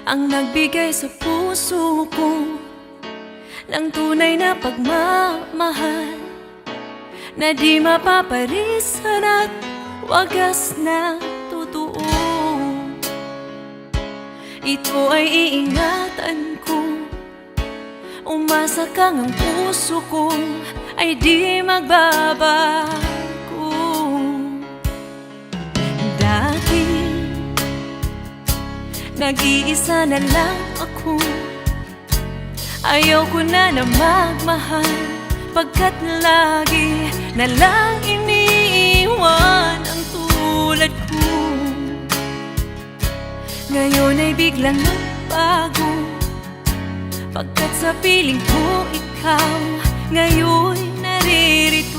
ang nagbigay sa puso ko ng tunay na pagmamahal na di mapaparisan at wagas na totoo. Ito ay iingatan ko, umasa kang ang puso ko ay di magbabago. Dati nag-iisa na lang ako, ayaw ko na magmahal, pagkat lagi na lang iniiwan ang tulad ko. Ngayon ay biglang nagbago, pagkat sa piling ko ikaw ngayon naririto.